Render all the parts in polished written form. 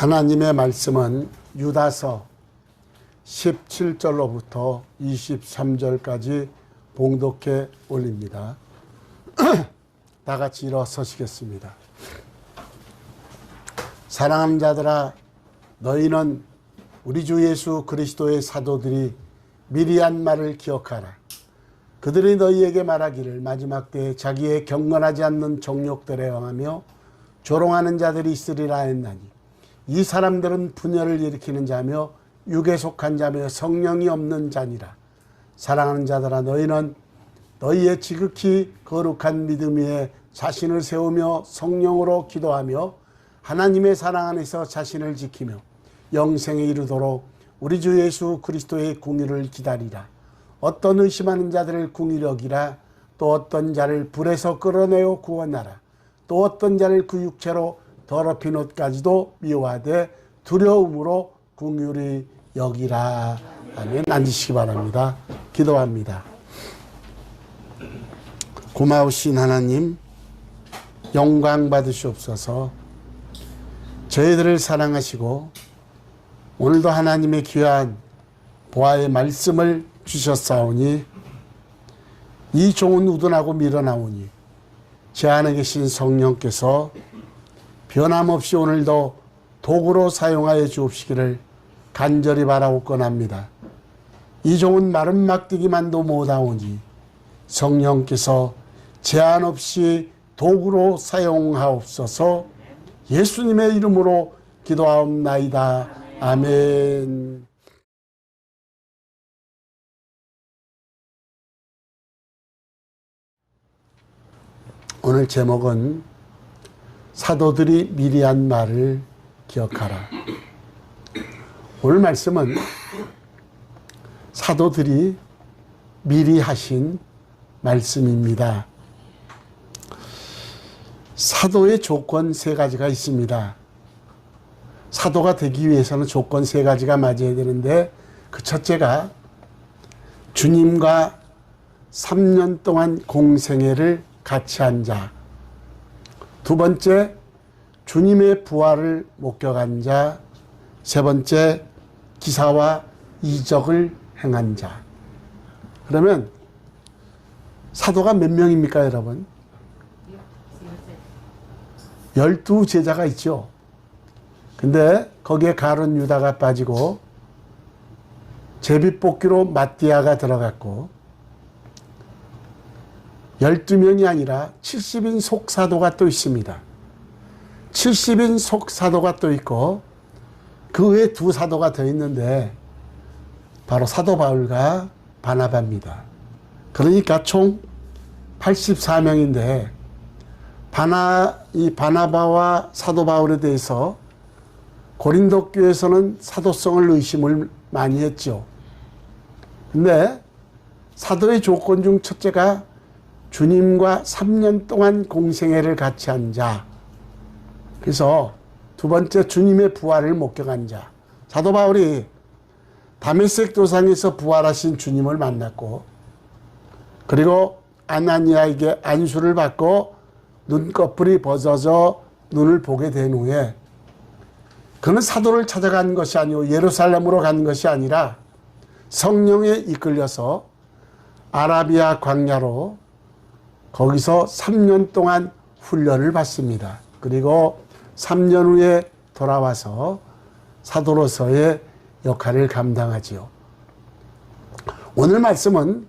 하나님의 말씀은 유다서 17절로부터 23절까지 봉독해 올립니다. 다 같이 일어서시겠습니다. 사랑하는 자들아, 너희는 우리 주 예수 그리스도의 사도들이 미리 한 말을 기억하라. 그들이 너희에게 말하기를 마지막 때에 자기의 경건하지 않는 정욕들에 응하며 조롱하는 자들이 있으리라 했나니, 이 사람들은 분열을 일으키는 자며 육에 속한 자며 성령이 없는 자니라. 사랑하는 자들아, 너희는 너희의 지극히 거룩한 믿음 위에 자신을 세우며 성령으로 기도하며 하나님의 사랑 안에서 자신을 지키며 영생에 이르도록 우리 주 예수 그리스도의 공의를 기다리라. 어떤 의심하는 자들을 궁히 여기라. 또 어떤 자를 불에서 끌어내어 구원하라. 또 어떤 자를 그 육체로 더럽힌 옷까지도 미워하되 두려움으로 긍휼히 여기라. 아멘. 앉으시기 바랍니다. 기도합니다. 고마우신 하나님, 영광 받으시옵소서. 저희들을 사랑하시고 오늘도 하나님의 귀한 보아의 말씀을 주셨사오니 이 종은 우둔하고 밀어나오니 제 안에 계신 성령께서 변함없이 오늘도 도구로 사용하여 주옵시기를 간절히 바라옵건합니다. 이 종은 마른 막대기만도 못하오니 성령께서 제한 없이 도구로 사용하옵소서. 예수님의 이름으로 기도하옵나이다. 아멘. 오늘 제목은 사도들이 미리 한 말을 기억하라. 오늘 말씀은 사도들이 미리 하신 말씀입니다. 사도의 조건 세 가지가 있습니다. 사도가 되기 위해서는 조건 세 가지가 맞아야 되는데, 그 첫째가 주님과 3년 동안 공생애를 같이 한 자, 두 번째 주님의 부활을 목격한 자, 세 번째 기사와 이적을 행한 자. 그러면 사도가 몇 명입니까, 여러분? 12제자가 있죠. 근데 거기에 가룟 유다가 빠지고 제비뽑기로 마띠아가 들어갔고 12명이 아니라 70인 속사도가 또 있습니다. 70인 속사도가 또 있고 그 외에 두 사도가 더 있는데 바로 사도 바울과 바나바입니다. 그러니까 총 84명인데 이 바나바와 사도 바울에 대해서 고린도 교회에서는 사도성을 의심을 많이 했죠. 근데 사도의 조건 중 첫째가 주님과 3년 동안 공생애를 같이 한 자. 그래서 두 번째 주님의 부활을 목격한 자. 사도 바울이 다메섹 도상에서 부활하신 주님을 만났고, 그리고 아나니아에게 안수를 받고 눈꺼풀이 벗어져 눈을 보게 된 후에 그는 사도를 찾아간 것이 아니고 예루살렘으로 간 것이 아니라 성령에 이끌려서 아라비아 광야로 거기서 3년 동안 훈련을 받습니다. 그리고 3년 후에 돌아와서 사도로서의 역할을 감당하지요. 오늘 말씀은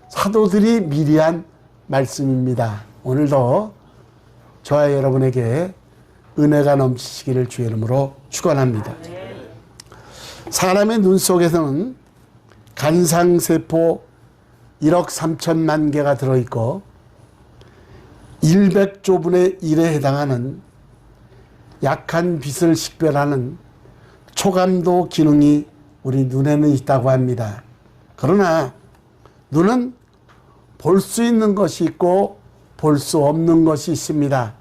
사도들이 미리 한 말씀입니다. 오늘도 저와 여러분에게 은혜가 넘치시기를 주의 이름으로 축원합니다. 사람의 눈 속에서는 간상세포 1억 3천만 개가 들어있고 100조분의 1에 해당하는 약한 빛을 식별하는 초감도 기능이 우리 눈에는 있다고 합니다. 그러나 눈은 볼 수 있는 것이 있고 볼 수 없는 것이 있습니다.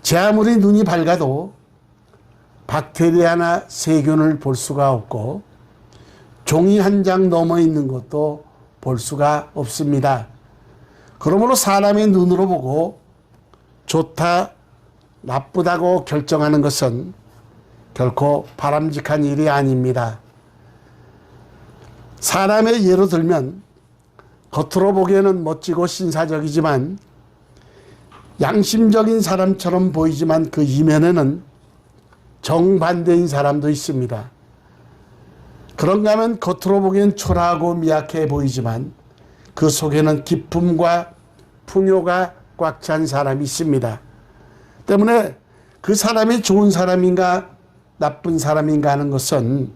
제 아무리 눈이 밝아도 박테리아나 세균을 볼 수가 없고 종이 한 장 넘어 있는 것도 볼 수가 없습니다. 그러므로 사람의 눈으로 보고 좋다, 나쁘다고 결정하는 것은 결코 바람직한 일이 아닙니다. 사람의 예로 들면 겉으로 보기에는 멋지고 신사적이지만 양심적인 사람처럼 보이지만 그 이면에는 정반대인 사람도 있습니다. 그런가 하면 겉으로 보기엔 초라하고 미약해 보이지만 그 속에는 기쁨과 풍요가 꽉 찬 사람이 있습니다. 때문에 그 사람이 좋은 사람인가 나쁜 사람인가 하는 것은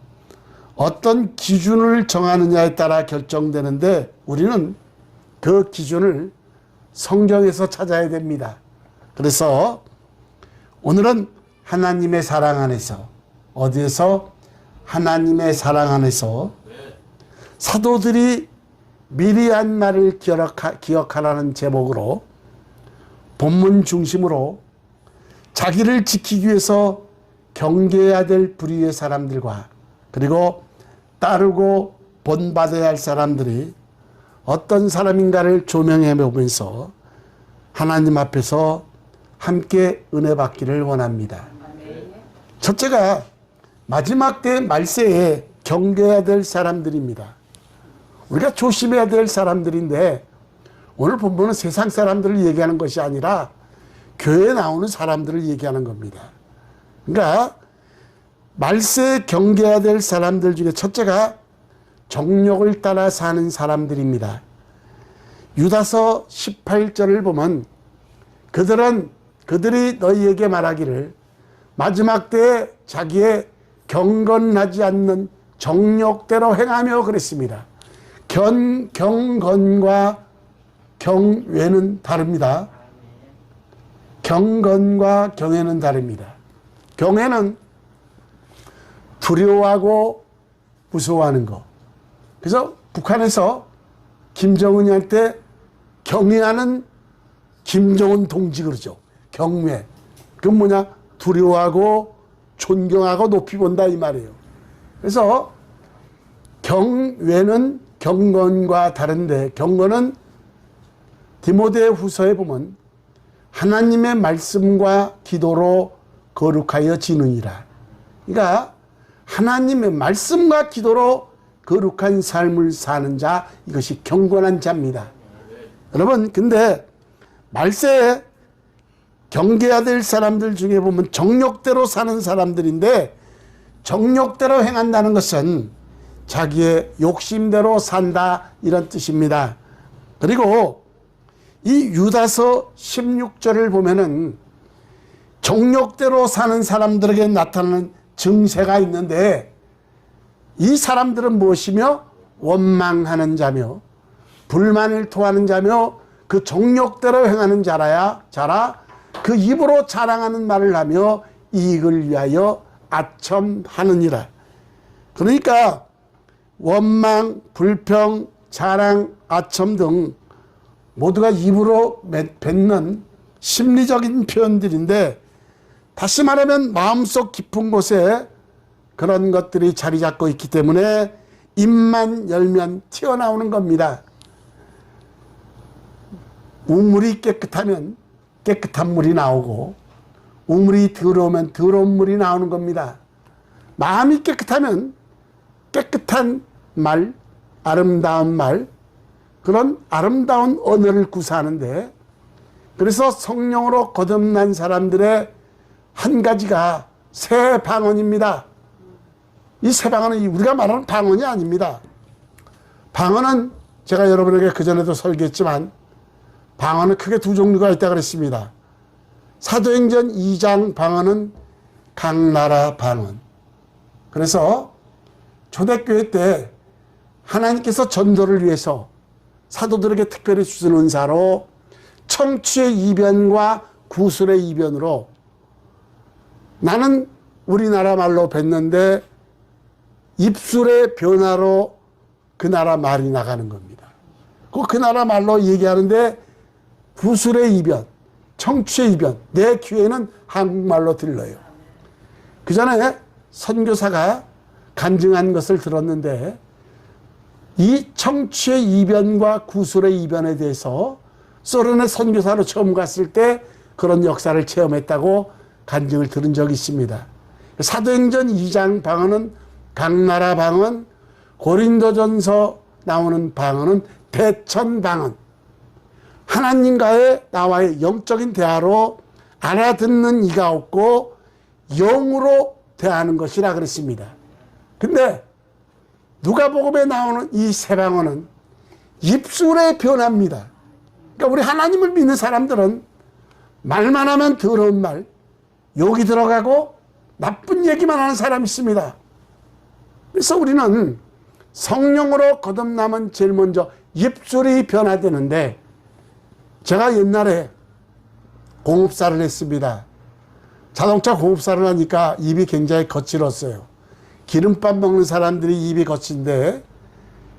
어떤 기준을 정하느냐에 따라 결정되는데 우리는 그 기준을 성경에서 찾아야 됩니다. 그래서 오늘은 하나님의 사랑 안에서 어디에서? 하나님의 사랑 안에서 사도들이 미리 한 말을 기억하라는 제목으로 본문 중심으로 자기를 지키기 위해서 경계해야 될 불의의 사람들과 그리고 따르고 본받아야 할 사람들이 어떤 사람인가를 조명해 보면서 하나님 앞에서 함께 은혜 받기를 원합니다. 첫째가 마지막 때 말세에 경계해야 될 사람들입니다. 우리가 조심해야 될 사람들인데 오늘 본문은 세상 사람들을 얘기하는 것이 아니라 교회에 나오는 사람들을 얘기하는 겁니다. 그러니까 말세에 경계해야 될 사람들 중에 첫째가 정욕을 따라 사는 사람들입니다. 유다서 18절을 보면 그들이 너희에게 말하기를 마지막 때에 자기의 경건하지 않는 정욕대로 행하며 그랬습니다. 경건과 경외는 다릅니다. 경건과 경외는 다릅니다. 경외는 두려워하고 무서워하는 거. 그래서 북한에서 김정은이한테 경외하는 김정은 동지 그러죠. 경외. 그건 뭐냐? 두려워하고 존경하고 높이 본다 이 말이에요. 그래서 경외는 경건과 다른데 경건은 디모데 후서에 보면 하나님의 말씀과 기도로 거룩하여 지느니라. 그러니까 하나님의 말씀과 기도로 거룩한 삶을 사는 자, 이것이 경건한 자입니다. 여러분, 근데 말세에 경계해야 될 사람들 중에 보면 정욕대로 사는 사람들인데 정욕대로 행한다는 것은 자기의 욕심대로 산다 이런 뜻입니다. 그리고 이 유다서 16절을 보면은 정욕대로 사는 사람들에게 나타나는 증세가 있는데 이 사람들은 무엇이며? 원망하는 자며 불만을 토하는 자며 그 정욕대로 행하는 자라 그 입으로 자랑하는 말을 하며 이익을 위하여 아첨하느니라. 그러니까 원망, 불평, 자랑, 아첨 등 모두가 입으로 뱉는 심리적인 표현들인데 다시 말하면 마음속 깊은 곳에 그런 것들이 자리 잡고 있기 때문에 입만 열면 튀어나오는 겁니다. 우물이 깨끗하면 깨끗한 물이 나오고 우물이 더러우면 더러운 물이 나오는 겁니다. 마음이 깨끗하면 깨끗한 말, 아름다운 말, 그런 아름다운 언어를 구사하는데 그래서 성령으로 거듭난 사람들의 한 가지가 새 방언입니다. 이 새 방언은 우리가 말하는 방언이 아닙니다. 방언은 제가 여러분에게 그전에도 설교했지만 방언은 크게 두 종류가 있다고 그랬습니다. 사도행전 2장 방언은 각 나라 방언. 그래서 초대교회 때 하나님께서 전도를 위해서 사도들에게 특별히 주신 은사로 청취의 이변과 구술의 이변으로 나는 우리나라 말로 뱉는데 입술의 변화로 그 나라 말이 나가는 겁니다. 그 나라 말로 얘기하는데 구술의 이변, 청취의 이변, 내 귀에는 한국말로 들려요. 그 전에 선교사가 간증한 것을 들었는데 이 청취의 이변과 구술의 이변에 대해서 소련의 선교사로 처음 갔을 때 그런 역사를 체험했다고 간증을 들은 적이 있습니다. 사도행전 2장 방언은 강나라 방언, 고린도전서 나오는 방언은 대천 방언. 하나님과의 나와의 영적인 대화로 알아듣는 이가 없고 영으로 대하는 것이라 그랬습니다. 근데 누가복음에 나오는 이 세 방언은 입술의 변화입니다. 그러니까 우리 하나님을 믿는 사람들은 말만 하면 더러운 말, 욕이 들어가고 나쁜 얘기만 하는 사람이 있습니다. 그래서 우리는 성령으로 거듭나면 제일 먼저 입술이 변화되는데, 제가 옛날에 공업사를 했습니다. 자동차 공업사를 하니까 입이 굉장히 거칠었어요. 기름밥 먹는 사람들이 입이 거친데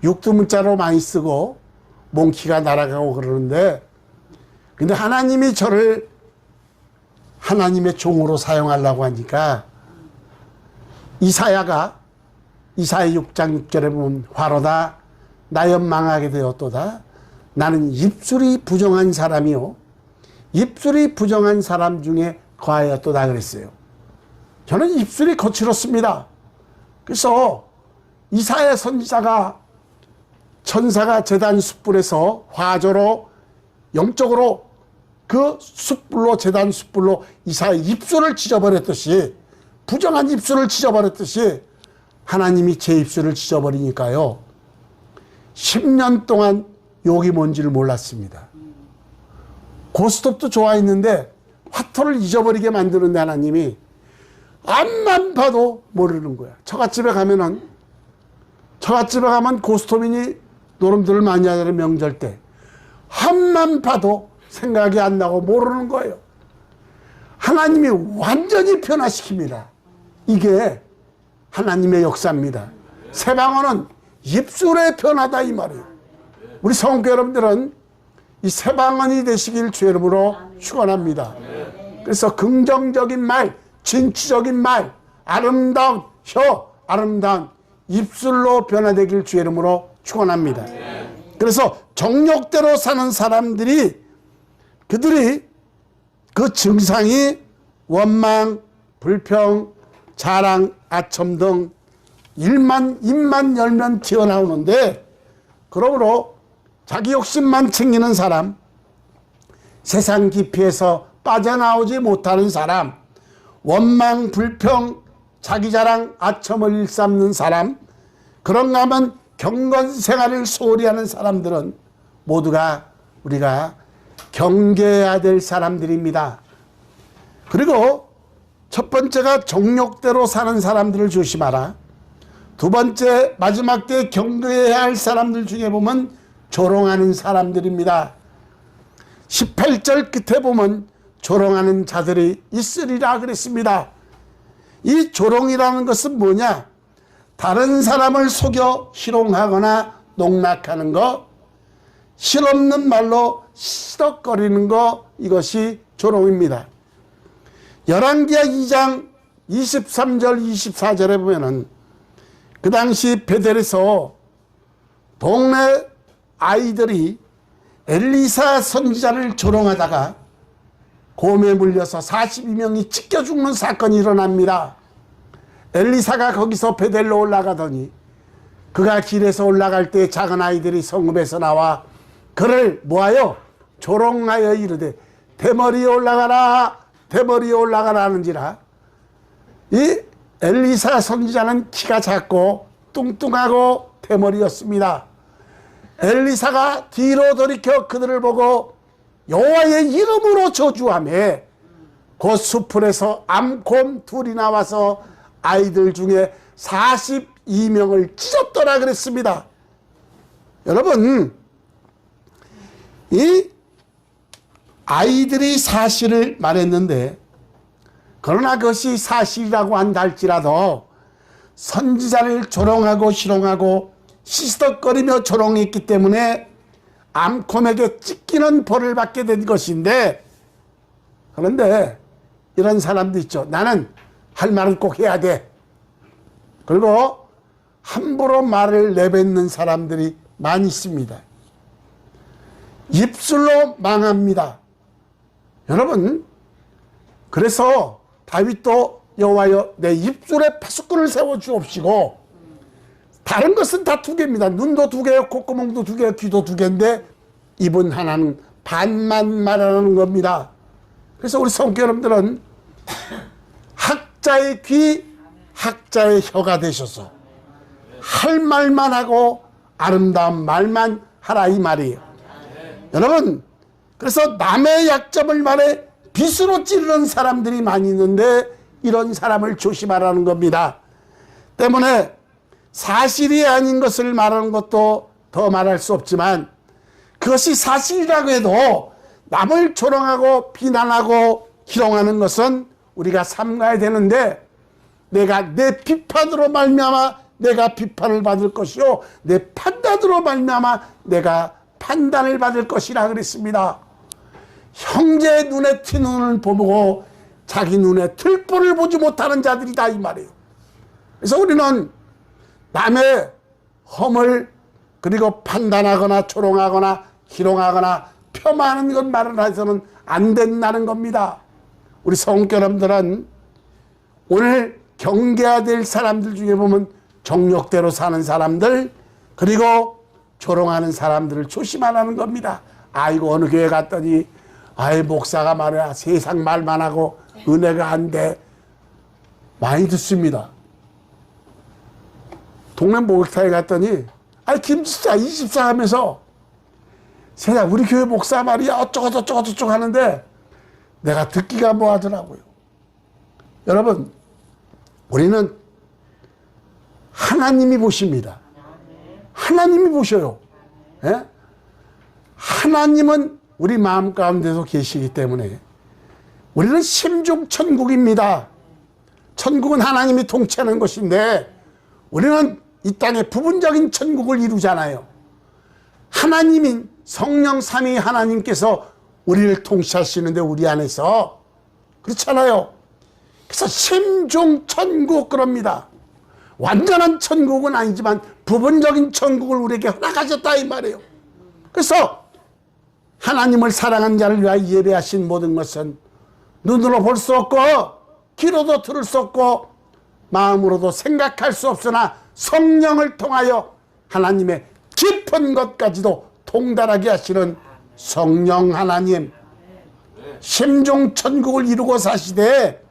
육두문자로 많이 쓰고 몽키가 날아가고 그러는데, 근데 하나님이 저를 하나님의 종으로 사용하려고 하니까 이사야 6장 6절에 보면 화로다 나 연망하게 되었도다. 나는 입술이 부정한 사람이요 입술이 부정한 사람 중에 거하였도다 그랬어요. 저는 입술이 거칠었습니다. 그래서 이사야 선지자가 천사가 제단 숯불에서 화조로 영적으로 그 숯불로 제단 숯불로 이사야 입술을 찢어버렸듯이, 부정한 입술을 찢어버렸듯이 하나님이 제 입술을 찢어버리니까요 10년 동안 욕이 뭔지를 몰랐습니다. 고스톱도 좋아했는데 화토를 잊어버리게 만드는데 하나님이 앞만 봐도 모르는 거야. 처갓집에 가면 고스톱이니 노름들을 많이 하는 명절 때 앞만 봐도 생각이 안 나고 모르는 거예요. 하나님이 완전히 변화시킵니다. 이게 하나님의 역사입니다. 새 방언은 입술의 변화다 이 말이에요. 우리 성도 여러분들은 이 새 방언이 되시길 주의 이름으로 축원합니다. 그래서 긍정적인 말, 진취적인 말, 아름다운 혀, 아름다운 입술로 변화되길 주의 이름으로 축원합니다. 그래서 정욕대로 사는 사람들이 그들이 그 증상이 원망, 불평, 자랑, 아첨 등 입만 열면 튀어나오는데, 그러므로 자기 욕심만 챙기는 사람, 세상 깊이에서 빠져나오지 못하는 사람, 원망, 불평, 자기 자랑, 아첨을 일삼는 사람, 그런가 하면 경건생활을 소홀히 하는 사람들은 모두가 우리가 경계해야 될 사람들입니다. 그리고 첫 번째가 정욕대로 사는 사람들을 조심하라. 두 번째, 마지막 때 경계해야 할 사람들 중에 보면 조롱하는 사람들입니다. 18절 끝에 보면 조롱하는 자들이 있으리라 그랬습니다. 이 조롱이라는 것은 뭐냐? 다른 사람을 속여 희롱하거나 농락하는 거, 실없는 말로 시덕거리는 거, 이것이 조롱입니다. 열왕기하 2장 23절 24절에 보면은 그 당시 베델에서 동네 아이들이 엘리사 선지자를 조롱하다가 곰에 물려서 42명이 찢겨 죽는 사건이 일어납니다. 엘리사가 거기서 베델로 올라가더니 그가 길에서 올라갈 때 작은 아이들이 성읍에서 나와 그를 모아요 조롱하여 이르되 대머리에 올라가라 대머리에 올라가라 하는지라. 이 엘리사 선지자는 키가 작고 뚱뚱하고 대머리였습니다. 엘리사가 뒤로 돌이켜 그들을 보고 여호와의 이름으로 저주하며 곧 숲풀에서 암곰 둘이 나와서 아이들 중에 42명을 찢었더라 그랬습니다. 여러분, 이 아이들이 사실을 말했는데, 그러나 그것이 사실이라고 한다 할지라도 선지자를 조롱하고 희롱하고 시시덕거리며 조롱했기 때문에 암콤에게 찢기는 벌을 받게 된 것인데, 그런데 이런 사람도 있죠. 나는 할 말은 꼭 해야 돼. 그리고 함부로 말을 내뱉는 사람들이 많이 있습니다. 입술로 망합니다. 여러분, 그래서 다윗도 여호와여 내 입술에 파수꾼을 세워 주옵시고. 다른 것은 다 두 개입니다. 눈도 두 개요, 콧구멍도 두 개요, 귀도 두 개인데 입은 하나는 반만 말하는 겁니다. 그래서 우리 성도 여러분들은 학자의 귀, 학자의 혀가 되셔서 할 말만 하고 아름다운 말만 하라 이 말이에요. 여러분, 그래서 남의 약점을 말해 빗으로 찌르는 사람들이 많이 있는데 이런 사람을 조심하라는 겁니다. 때문에 사실이 아닌 것을 말하는 것도 더 말할 수 없지만 그것이 사실이라고 해도 남을 조롱하고 비난하고 희롱하는 것은 우리가 삼가야 되는데, 내가 내 비판으로 말미암아 내가 비판을 받을 것이요 내 판단으로 말미암아 내가 판단을 받을 것이라 그랬습니다. 형제 눈에 튄 눈을 보고 자기 눈에 틀보를 보지 못하는 자들이다 이 말이에요. 그래서 우리는 남의 험을 그리고 판단하거나 조롱하거나 희롱하거나 폄하하는 것 말을 해서는 안 된다는 겁니다. 우리 성도 여러분들은 오늘 경계해야 될 사람들 중에 보면 정욕대로 사는 사람들 그리고 조롱하는 사람들을 조심하라는 겁니다. 아이고 어느 교회 갔더니 아이 목사가 말이야 세상 말만 하고 은혜가 안 돼. 많이 듣습니다. 동네 목욕탕에 갔더니 아이 김지사 24 하면서 세상 우리 교회 목사 말이야 어쩌고 하는데 내가 듣기가 뭐하더라고요. 여러분, 우리는 하나님이 보십니다. 하나님이 보셔요. 예? 하나님은 우리 마음 가운데서 계시기 때문에 우리는 심중천국입니다. 천국은 하나님이 통치하는 것인데 우리는 이 땅에 부분적인 천국을 이루잖아요. 하나님인 성령 삼위 하나님께서 우리를 통치하시는데 우리 안에서 그렇잖아요. 그래서 심중천국 그럽니다. 완전한 천국은 아니지만 부분적인 천국을 우리에게 허락하셨다 이 말이에요. 그래서 하나님을 사랑한 자를 위하여 예배하신 모든 것은 눈으로 볼 수 없고 귀로도 들을 수 없고 마음으로도 생각할 수 없으나 성령을 통하여 하나님의 깊은 것까지도 통달하게 하시는 성령 하나님, 심중천국을 이루고 사시되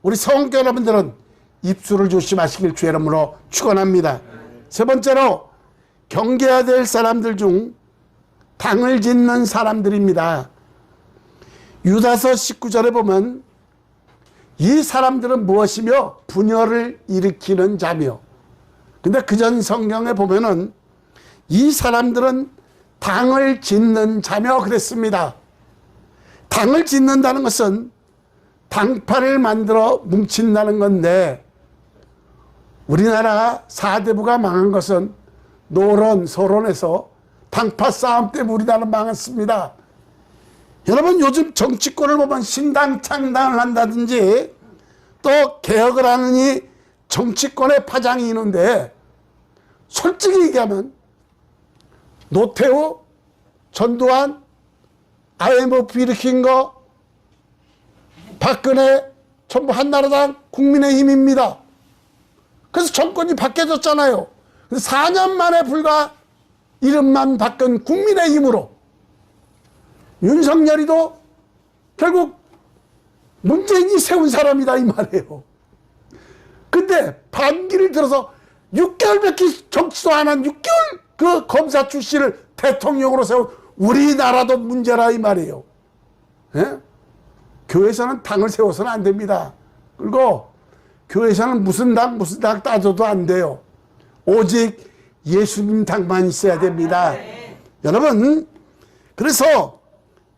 우리 성도 여러분들은 입술을 조심하시길 주의 이름으로 축원합니다. 세 번째로 경계해야 될 사람들 중 당을 짓는 사람들입니다. 유다서 19절에 보면 이 사람들은 무엇이며 분열을 일으키는 자며, 근데 그전 성경에 보면은 이 사람들은 당을 짓는 자며 그랬습니다. 당을 짓는다는 것은 당파를 만들어 뭉친다는 건데 우리나라 사대부가 망한 것은 노론, 서론에서 당파 싸움 때문에 우리나라는 망했습니다. 여러분 요즘 정치권을 보면 신당 창당을 한다든지 또 개혁을 하느니 정치권에 파장이 있는데 솔직히 얘기하면 노태우, 전두환, IMF 일으킨 거, 박근혜 전부 한나라당 국민의힘입니다. 그래서 정권이 바뀌어졌잖아요. 4년 만에 불과 이름만 바꾼 국민의힘으로 윤석열이도 결국 문재인이 세운 사람이다 이 말이에요. 근데 반기를 들어서 6개월밖에 정치도 안 한 6개월 그 검사 출신을 대통령으로 세운 우리나라도 문제라 이 말이에요. 예? 교회에서는 당을 세워서는 안 됩니다. 그리고 교회에서는 무슨 당 따져도 안 돼요. 오직 예수님 당만 있어야 됩니다. 여러분, 그래서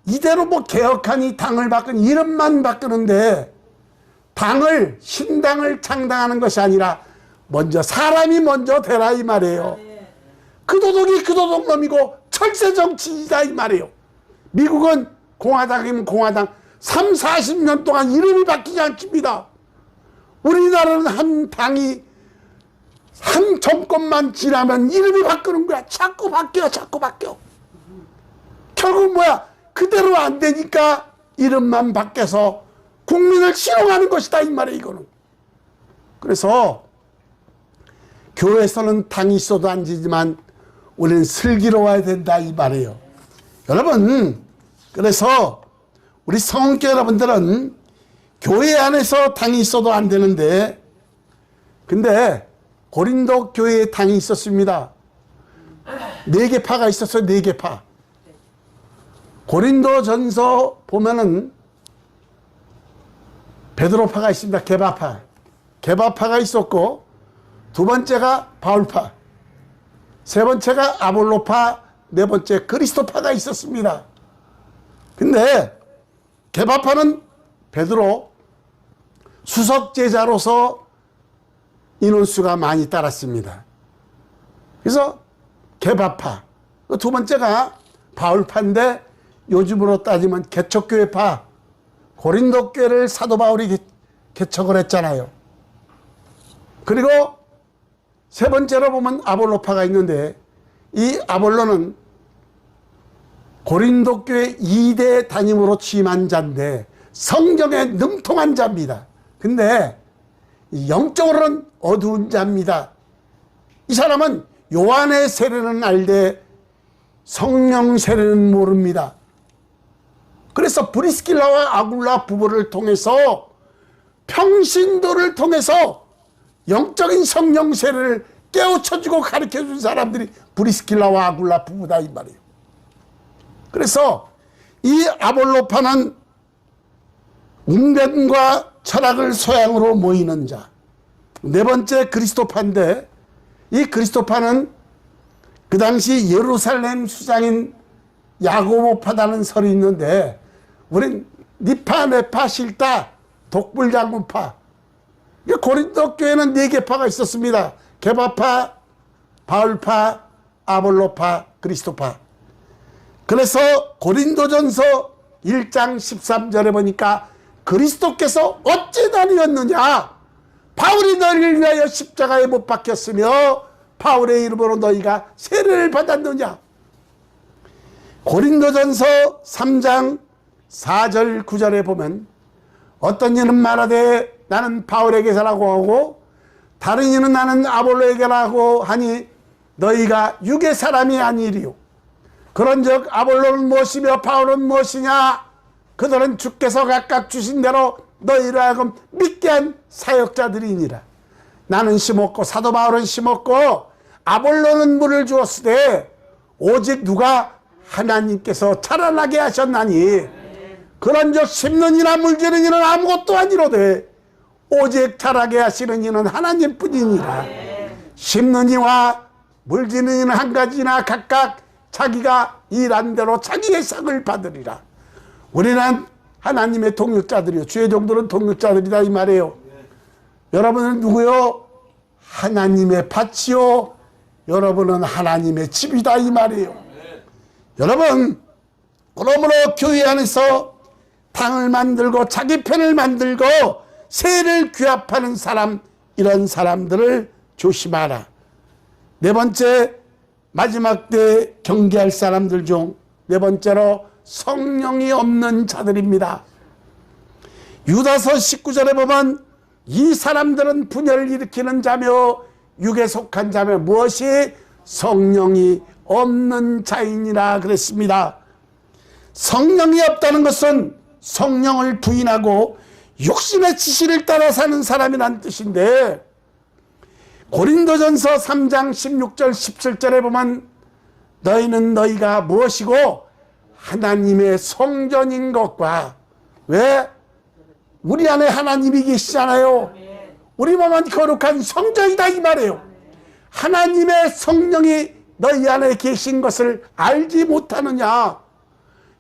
이대로 뭐 개혁하니 당을 바꾸니 이름만 바꾸는데 당을 신당을 창당하는 것이 아니라 먼저 사람이 먼저 되라 이 말이에요. 그 도덕이 그 도덕놈이고 철새 정치이다 이 말이에요. 미국은 공화당이면 공화당 3, 40년 동안 이름이 바뀌지 않습니다. 우리나라는 한 당이 한 정권만 지나면 이름이 바뀌는 거야. 자꾸 바뀌어. 결국 뭐야? 그대로 안 되니까 이름만 바뀌어서 국민을 실용하는 것이다 이 말이에요. 이거는 그래서 교회에서는 당이 있어도 안 지지만 우리는 슬기로워야 된다 이 말이에요. 여러분, 그래서 우리 성원교 여러분들은 교회 안에서 당이 있어도 안 되는데, 근데 고린도 교회에 당이 있었습니다. 4개 파가 있었어요. 4개 파. 고린도 전서 보면은 베드로파가 있습니다. 게바파. 게바파가 있었고, 두 번째가 바울파, 세 번째가 아볼로파, 네 번째 그리스도파가 있었습니다. 근데 게바파는 베드로 수석 제자로서 인원수가 많이 따랐습니다. 그래서 게바파, 두 번째가 바울파인데 요즘으로 따지면 개척교회파, 고린도 교회를 사도 바울이 개척을 했잖아요. 그리고 세 번째로 보면 아볼로파가 있는데, 이 아볼로는 고린도 교회 2대 담임으로 취임한 자인데 성경에 능통한 자입니다. 근데 영적으로는 어두운 자입니다. 이 사람은 요한의 세례는 알되 성령 세례는 모릅니다. 그래서 브리스길라와 아굴라 부부를 통해서, 평신도를 통해서 영적인 성령 세례를 깨우쳐주고 가르쳐준 사람들이 브리스길라와 아굴라 부부다 이 말이에요. 그래서 이 아볼로파는 운변과 철학을 소양으로 모이는 자. 네 번째 그리스도파인데, 이 그리스도파는 그 당시 예루살렘 수장인 야고보파다는 설이 있는데, 우린 니파, 네파, 실다, 독불장군파. 고린도 교회는 4개 파가 있었습니다. 게바파, 바울파, 아볼로파, 그리스도파. 그래서 고린도전서 1장 13절에 보니까 그리스도께서 어찌 다니었느냐, 바울이 너희를 위하여 십자가에 못 박혔으며 바울의 이름으로 너희가 세례를 받았느냐. 고린도전서 3장 4절 9절에 보면 어떤 이는 말하되 나는 바울에게서라고 하고 다른 이는 나는 아볼로에게라고 하니 너희가 육의 사람이 아니리요. 그런즉 아볼로는 무엇이며 바울은 무엇이냐. 그들은 주께서 각각 주신 대로 너희를 하여금 믿게 한 사역자들이니라. 나는 심었고 사도 바울은 심었고 아볼로는 물을 주었으되 오직 누가 하나님께서 자라나게 하셨나니 그런즉 심는 이나 물지는 이는 아무것도 아니로되 오직 자라게 하시는 이는 하나님뿐이니라. 심는 이와 물지는 이는 한 가지나 각각 자기가 일한 대로 자기의 상을 받으리라. 우리는 하나님의 동역자들이요, 주의 종들은 동역자들이다 이 말이에요. 여러분은 누구요? 하나님의 밭이요, 여러분은 하나님의 집이다 이 말이에요. 여러분, 그러므로 교회 안에서 당을 만들고 자기 편을 만들고 세를 규합하는 사람, 이런 사람들을 조심하라. 네 번째, 마지막 때 경계할 사람들 중 네 번째로 성령이 없는 자들입니다. 유다서 19절에 보면 이 사람들은 분열을 일으키는 자며 육에 속한 자며 무엇이 성령이 없는 자이니라 그랬습니다. 성령이 없다는 것은 성령을 부인하고 육신의 지시를 따라 사는 사람이란 뜻인데, 고린도전서 3장 16절 17절에 보면 너희는 너희가 무엇이고 하나님의 성전인 것과, 왜? 우리 안에 하나님이 계시잖아요. 우리 몸은 거룩한 성전이다 이 말이에요. 하나님의 성령이 너희 안에 계신 것을 알지 못하느냐.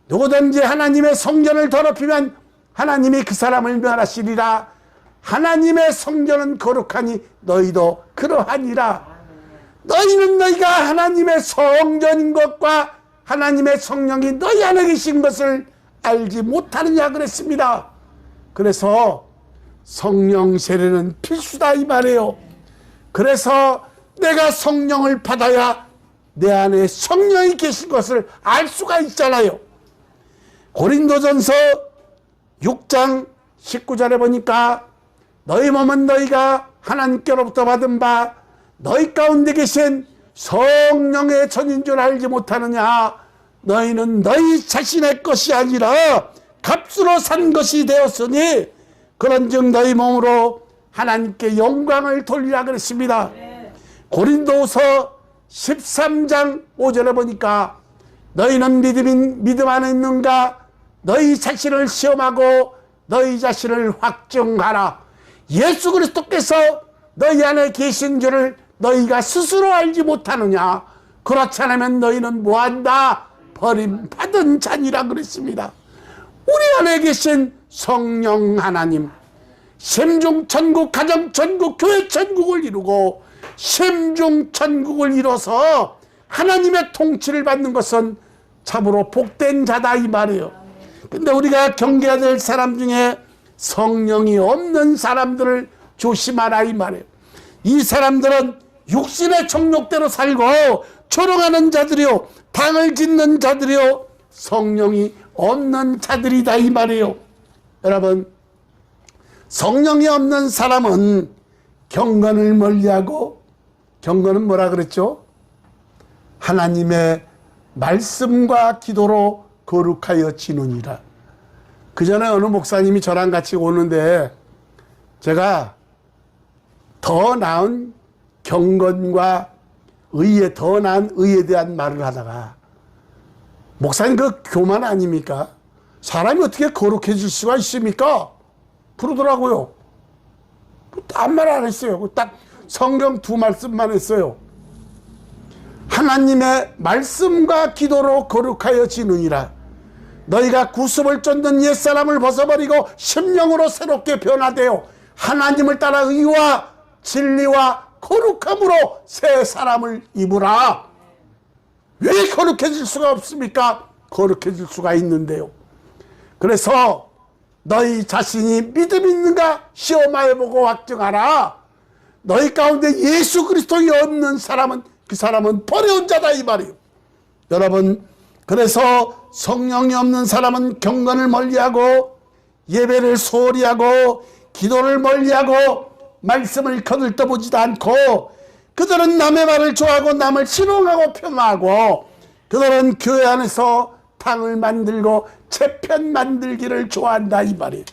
누구든지 하나님의 성전을 더럽히면 하나님이 그 사람을 멸하시리라. 하나님의 성전은 거룩하니 너희도 그러하니라. 너희는 너희가 하나님의 성전인 것과 하나님의 성령이 너희 안에 계신 것을 알지 못하느냐 그랬습니다. 그래서 성령 세례는 필수다 이 말이에요. 그래서 내가 성령을 받아야 내 안에 성령이 계신 것을 알 수가 있잖아요. 고린도전서 6장 19절에 보니까 너희 몸은 너희가 하나님께로부터 받은 바 너희 가운데 계신 성령의 전인 줄 알지 못하느냐. 너희는 너희 자신의 것이 아니라 값으로 산 것이 되었으니 그런즉 너희 몸으로 하나님께 영광을 돌리라 그랬습니다. 고린도서 13장 5절에 보니까 너희는 믿음 안에 있는가 너희 자신을 시험하고 너희 자신을 확증하라. 예수 그리스도께서 너희 안에 계신 줄을 너희가 스스로 알지 못하느냐. 그렇지 않으면 너희는 뭐한다? 버림받은 자니라 그랬습니다. 우리 안에 계신 성령 하나님, 심중천국, 가정천국, 교회천국을 이루고 심중천국을 이뤄서 하나님의 통치를 받는 것은 참으로 복된 자다 이 말이에요. 근데 우리가 경계해야 될 사람 중에 성령이 없는 사람들을 조심하라 이 말이에요. 이 사람들은 육신의 정욕대로 살고 조롱하는 자들이요, 당을 짓는 자들이요, 성령이 없는 자들이다 이 말이에요. 여러분, 성령이 없는 사람은 경건을 멀리하고, 경건은 뭐라 그랬죠? 하나님의 말씀과 기도로 거룩하여 지느니라. 그 전에 어느 목사님이 저랑 같이 오는데 제가 더 나은 경건과 의에, 더 나은 의에 대한 말을 하다가, 목사님 그 교만 아닙니까? 사람이 어떻게 거룩해질 수가 있습니까? 그러더라고요. 딴 말 안 했어요. 딱 성경 두 말씀만 했어요. 하나님의 말씀과 기도로 거룩하여 지느니라. 너희가 구습을 쫓는 옛사람을 벗어버리고 심령으로 새롭게 변화되어 하나님을 따라 의와 진리와 거룩함으로 새 사람을 입으라. 왜 거룩해질 수가 없습니까? 거룩해질 수가 있는데요. 그래서 너희 자신이 믿음 있는가 시험하여보고 확증하라. 너희 가운데 예수 그리스도가 없는 사람은 그 사람은 버려온 자다 이 말이에요. 여러분, 그래서 성령이 없는 사람은 경건을 멀리하고 예배를 소홀히 하고 기도를 멀리하고 말씀을 거들떠보지도 않고, 그들은 남의 말을 좋아하고 남을 신용하고 폄하하고, 그들은 교회 안에서 당을 만들고 재편 만들기를 좋아한다 이 말이에요.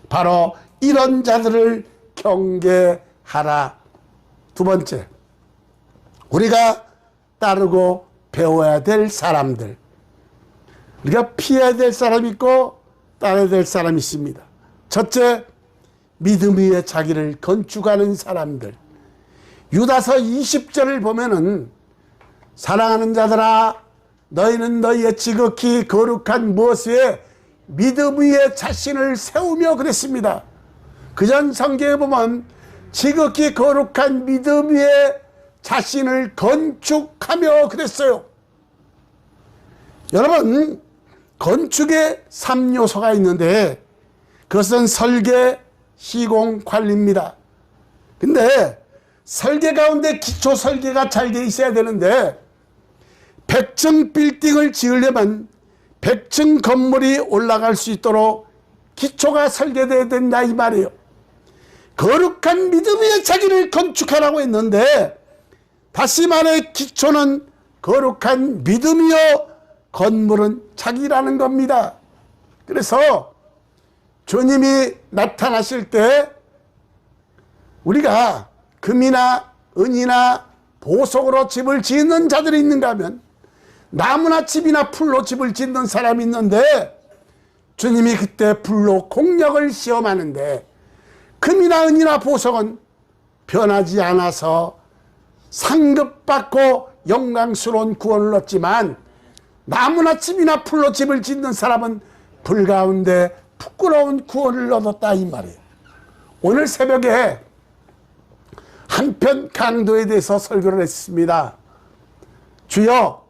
바로 이런 자들을 경계하라. 두 번째, 우리가 따르고 배워야 될 사람들, 우리가 피해야 될 사람이 있고 따라야 될 사람이 있습니다. 첫째, 믿음 위에 자기를 건축하는 사람들. 유다서 20절을 보면은 사랑하는 자들아 너희는 너희의 지극히 거룩한 무엇에 믿음 위에 자신을 세우며 그랬습니다. 그전 성경에 보면 지극히 거룩한 믿음 위에 자신을 건축하며 그랬어요. 여러분, 건축에 3요소가 있는데 그것은 설계, 시공, 관리입니다. 근데 설계 가운데 기초 설계가 잘 돼 있어야 되는데 100층 빌딩을 지으려면 100층 건물이 올라갈 수 있도록 기초가 설계되어야 된다 이 말이에요. 거룩한 믿음 위에 자기를 건축하라고 했는데 다시 말해 기초는 거룩한 믿음이요 건물은 자기라는 겁니다. 그래서 주님이 나타나실 때 우리가 금이나 은이나 보석으로 집을 짓는 자들이 있는가 하면 나무나 집이나 풀로 집을 짓는 사람이 있는데 주님이 그때 불로 공력을 시험하는데 금이나 은이나 보석은 변하지 않아서 상급받고 영광스러운 구원을 얻지만 나무나 집이나 풀로 집을 짓는 사람은 불 가운데 부끄러운 구원을 얻었다 이 말이에요. 오늘 새벽에 한편 강도에 대해서 설교를 했습니다. 주여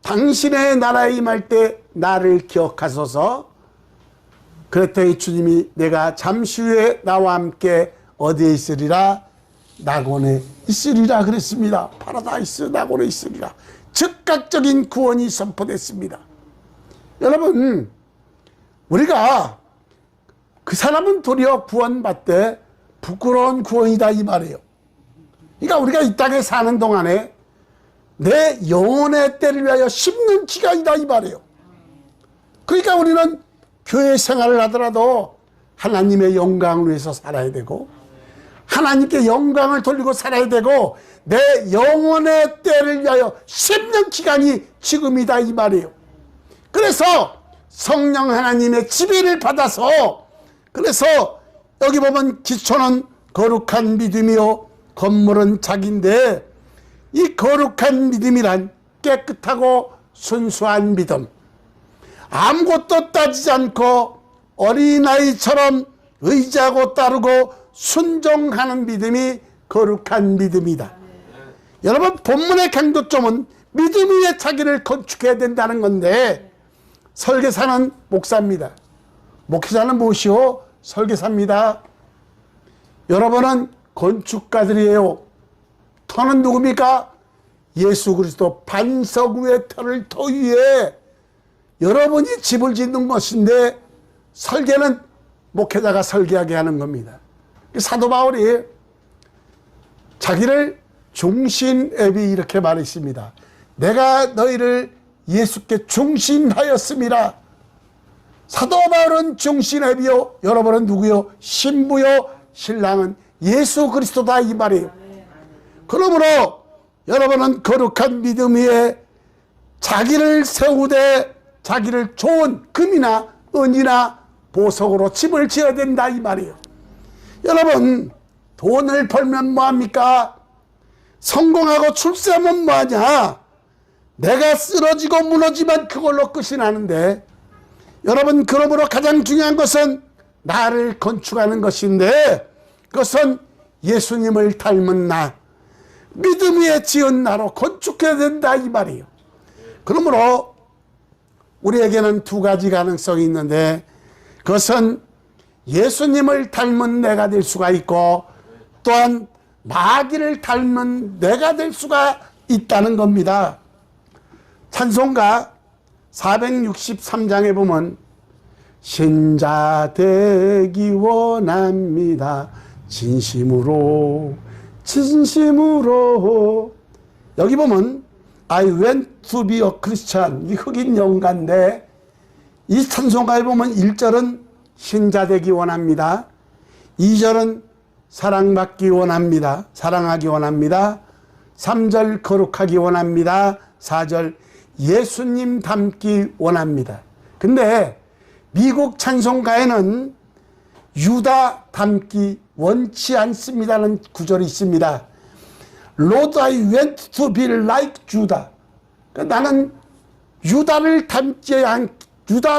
당신의 나라에 임할 때 나를 기억하소서. 그랬더니 주님이 내가 잠시 후에 나와 함께 어디에 있으리라? 낙원에 있으리라 그랬습니다. 파라다이스 낙원에 있으리라. 즉각적인 구원이 선포됐습니다. 여러분, 우리가 그 사람은 도리어 구원받되 부끄러운 구원이다 이 말이에요. 그러니까 우리가 이 땅에 사는 동안에 내 영혼의 때를 위하여 심는 기간이다 이 말이에요. 그러니까 우리는 교회 생활을 하더라도 하나님의 영광을 위해서 살아야 되고 하나님께 영광을 돌리고 살아야 되고 내 영혼의 때를 위하여 심는 기간이 지금이다 이 말이에요. 그래서 성령 하나님의 지배를 받아서 그래서 여기 보면 기초는 거룩한 믿음이요 건물은 자기인데 이 거룩한 믿음이란 깨끗하고 순수한 믿음, 아무것도 따지지 않고 어린아이처럼 의지하고 따르고 순종하는 믿음이 거룩한 믿음이다. 여러분 본문의 강조점은 믿음 위에 자기를 건축해야 된다는 건데 설계사는 목사입니다. 목회자는 무엇이요? 설계사입니다. 여러분은 건축가들이에요. 터는 누굽니까? 예수 그리스도 반석 위에 터를 터 위에 여러분이 집을 짓는 것인데 설계는 목회자가 설계하게 하는 겁니다. 사도 바울이 자기를 중신앱이 이렇게 말했습니다. 내가 너희를 예수께 중신하였음이라. 사도 바울은 중신앱이요 여러분은 누구요? 신부요 신랑은 예수 그리스도다 이 말이에요. 그러므로 여러분은 거룩한 믿음 위에 자기를 세우되 자기를 좋은 금이나 은이나 보석으로 집을 지어야 된다 이 말이에요. 여러분 돈을 벌면 뭐합니까? 성공하고 출세하면 뭐하냐? 내가 쓰러지고 무너지면 그걸로 끝이 나는데 여러분 그러므로 가장 중요한 것은 나를 건축하는 것인데 그것은 예수님을 닮은 나 믿음 위에 지은 나로 건축해야 된다 이 말이에요. 그러므로 우리에게는 두 가지 가능성이 있는데 그것은 예수님을 닮은 내가 될 수가 있고 또한 마귀를 닮은 내가 될 수가 있다는 겁니다. 찬송가 463장에 보면 신자 되기 원합니다. 진심으로 여기 보면 I went to be a Christian 이 흑인 영가인데 이 찬송가에 보면 1절은 신자 되기 원합니다. 2절은 사랑받기 원합니다. 사랑하기 원합니다. 3절 거룩하기 원합니다. 4절 예수님 닮기 원합니다. 근데 미국 찬송가에는 유다 닮기 원치 않습니다는 구절이 있습니다. Lord, I went to be like Judah. 나는 유다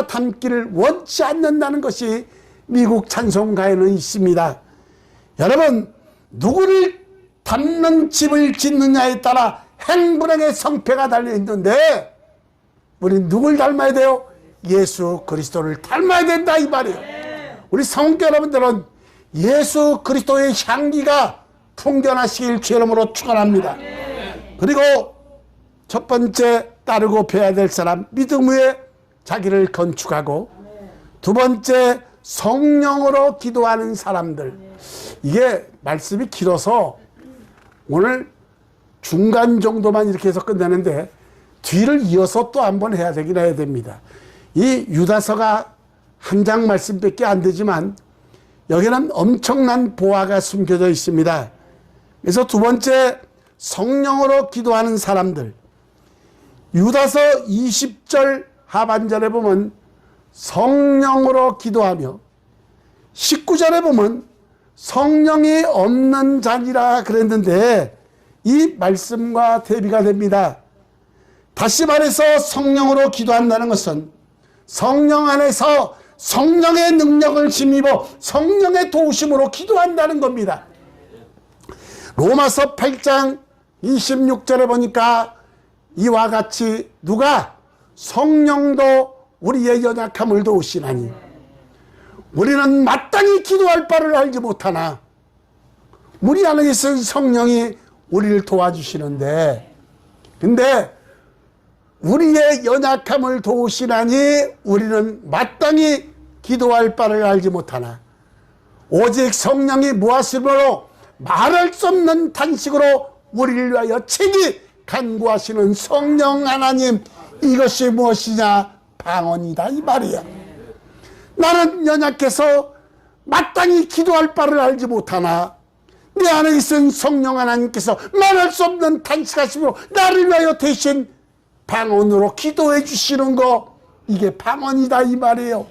닮기를 원치 않는다는 것이 미국 찬송가에는 있습니다. 여러분 누구를 닮는 집을 짓느냐에 따라 행불행의 성패가 달려있는데 우리 누굴 닮아야 돼요? 예수 그리스도를 닮아야 된다 이 말이에요. 우리 성도 여러분들은 예수 그리스도의 향기가 풍겨나시길 주 이름으로 축원합니다. 그리고 첫 번째 따르고 배워야 될 사람 믿음 위에 자기를 건축하고 두 번째 성령으로 기도하는 사람들. 이게 말씀이 길어서 오늘 중간 정도만 이렇게 해서 끝내는데 뒤를 이어서 또 한번 해야 되긴 해야 됩니다. 이 유다서가 한 장 말씀밖에 안 되지만 여기는 엄청난 보화가 숨겨져 있습니다. 그래서 두 번째 성령으로 기도하는 사람들. 유다서 20절 하반절에 보면 성령으로 기도하며 19절에 보면 성령이 없는 자니라 그랬는데 이 말씀과 대비가 됩니다. 다시 말해서 성령으로 기도한다는 것은 성령 안에서 성령의 능력을 힘입어 성령의 도우심으로 기도한다는 겁니다. 로마서 8장 26절에 보니까 이와 같이 누가 성령도 우리의 연약함을 도우시나니 우리는 마땅히 기도할 바를 알지 못하나 우리 안에 있는 성령이 우리를 도와주시는데 근데 우리의 연약함을 도우시나니 우리는 마땅히 기도할 바를 알지 못하나 오직 성령이 무하심으로 말할 수 없는 탄식으로 우리를 위하여 책이 간구하시는 성령 하나님, 이것이 무엇이냐? 방언이다 이 말이야. 나는 연약해서 마땅히 기도할 바를 알지 못하나 내 안에 있은 성령 하나님께서 말할 수 없는 탄식하심으로 나를 위하여 대신 방언으로 기도해 주시는 거, 이게 방언이다 이 말이에요.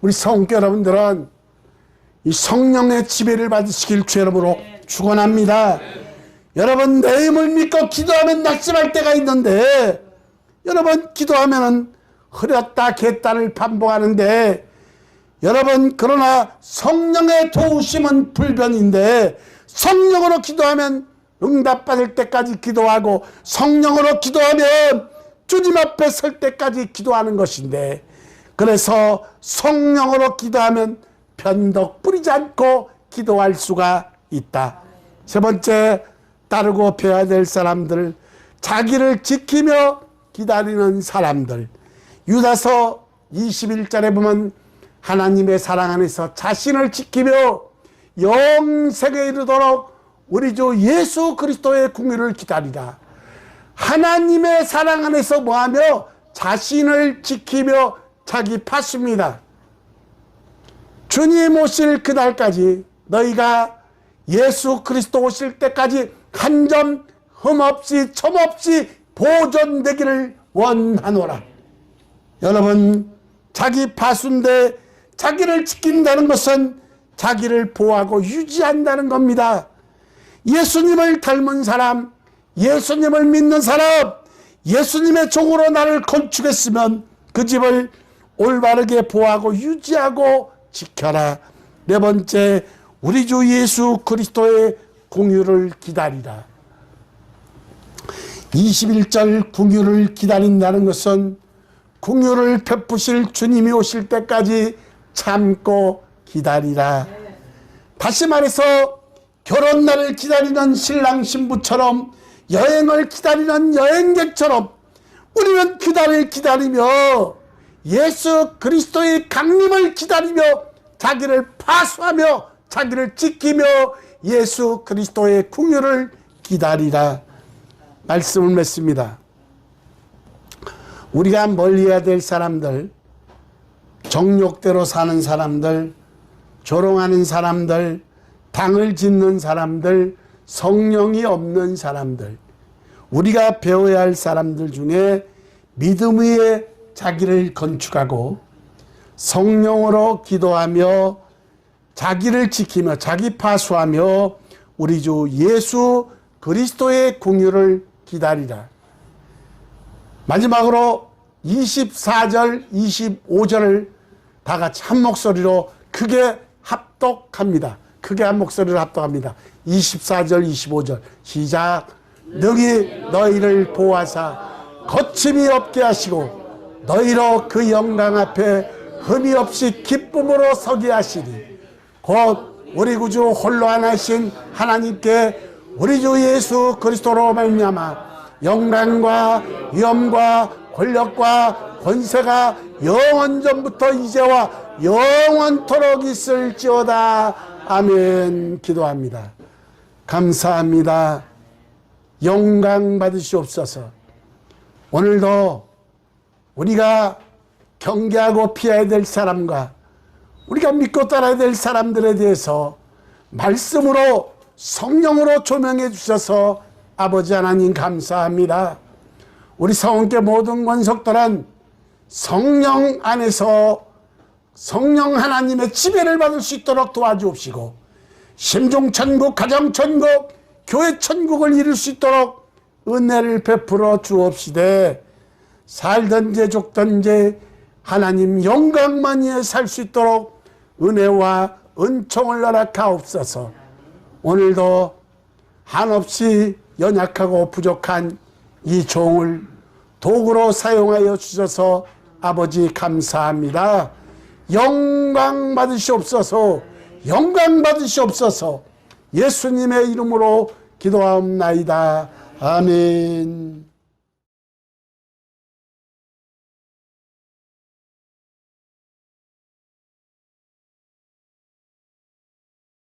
우리 성교 여러분들은 이 성령의 지배를 받으시길 주 이름으로 축원합니다. 여러분, 내 힘을 믿고 기도하면 낙심할 때가 있는데, 여러분 기도하면은 흐렸다 겠다를 반복하는데, 여러분 그러나 성령의 도우심은 불변인데, 성령으로 기도하면 응답받을 때까지 기도하고, 성령으로 기도하면 주님 앞에 설 때까지 기도하는 것인데, 그래서 성령으로 기도하면 변덕 부리지 않고 기도할 수가 있다. 세 번째, 따르고 배워야 될 사람들, 자기를 지키며 기다리는 사람들. 유다서 21절에 보면 하나님의 사랑 안에서 자신을 지키며 영생에 이르도록 우리 주 예수 그리스도의 궁유를 기다리라. 하나님의 사랑 안에서 뭐하며? 자신을 지키며 자기 팠습니다. 주님 오실 그날까지, 너희가 예수 그리스도 오실 때까지 한 점 흠없이 첨없이 보존되기를 원하노라. 여러분, 자기 파수인데 자기를 지킨다는 것은 자기를 보호하고 유지한다는 겁니다. 예수님을 닮은 사람, 예수님을 믿는 사람, 예수님의 종으로 나를 건축했으면 그 집을 올바르게 보호하고 유지하고 지켜라. 네 번째, 우리 주 예수 그리스도의 궁유를 기다리라. 21절 궁유를 기다린다는 것은 궁유를 베푸실 주님이 오실 때까지 참고 기다리라. 다시 말해서 결혼날을 기다리는 신랑 신부처럼, 여행을 기다리는 여행객처럼 우리는 그날을 기다리며 예수 그리스도의 강림을 기다리며 자기를 파수하며 자기를 지키며 예수 그리스도의 궁유를 기다리라. 말씀을 맺습니다. 우리가 멀리해야 될 사람들, 정욕대로 사는 사람들, 조롱하는 사람들, 당을 짓는 사람들, 성령이 없는 사람들, 우리가 배워야 할 사람들 중에 믿음 위에 자기를 건축하고 성령으로 기도하며 자기를 지키며 자기 파수하며 우리 주 예수 그리스도의 궁유를 기다리라. 마지막으로 24절, 25절을 다 같이 한 목소리로 크게 합독합니다. 크게 한 목소리로 합독합니다. 24절, 25절 시작. 능히 너희를 보호하사 거침이 없게 하시고 너희로 그 영광 앞에 흠이 없이 기쁨으로 서게 하시니 곧 우리 구주 홀로 하나신 하나님께 우리 주 예수 그리스도로 말미암아 영광과 위엄과 권력과 권세가 영원전부터 이제와 영원토록 있을지어다. 아멘. 기도합니다. 감사합니다. 영광 받으시옵소서. 오늘도 우리가 경계하고 피해야 될 사람과 우리가 믿고 따라야 될 사람들에 대해서 말씀으로 성령으로 조명해 주셔서 아버지 하나님 감사합니다. 우리 성원교 모든 권속들은 성령 안에서 성령 하나님의 지배를 받을 수 있도록 도와주옵시고 심중천국, 가정천국, 교회천국을 이룰 수 있도록 은혜를 베풀어 주옵시되 살든지 죽든지 하나님 영광만 위해 살 수 있도록 은혜와 은총을 허락하옵소서. 오늘도 한없이 연약하고 부족한 이 종을 도구로 사용하여 주셔서 아버지 감사합니다. 영광 받으시옵소서. 영광 받으시옵소서. 예수님의 이름으로 기도하옵나이다. 아멘.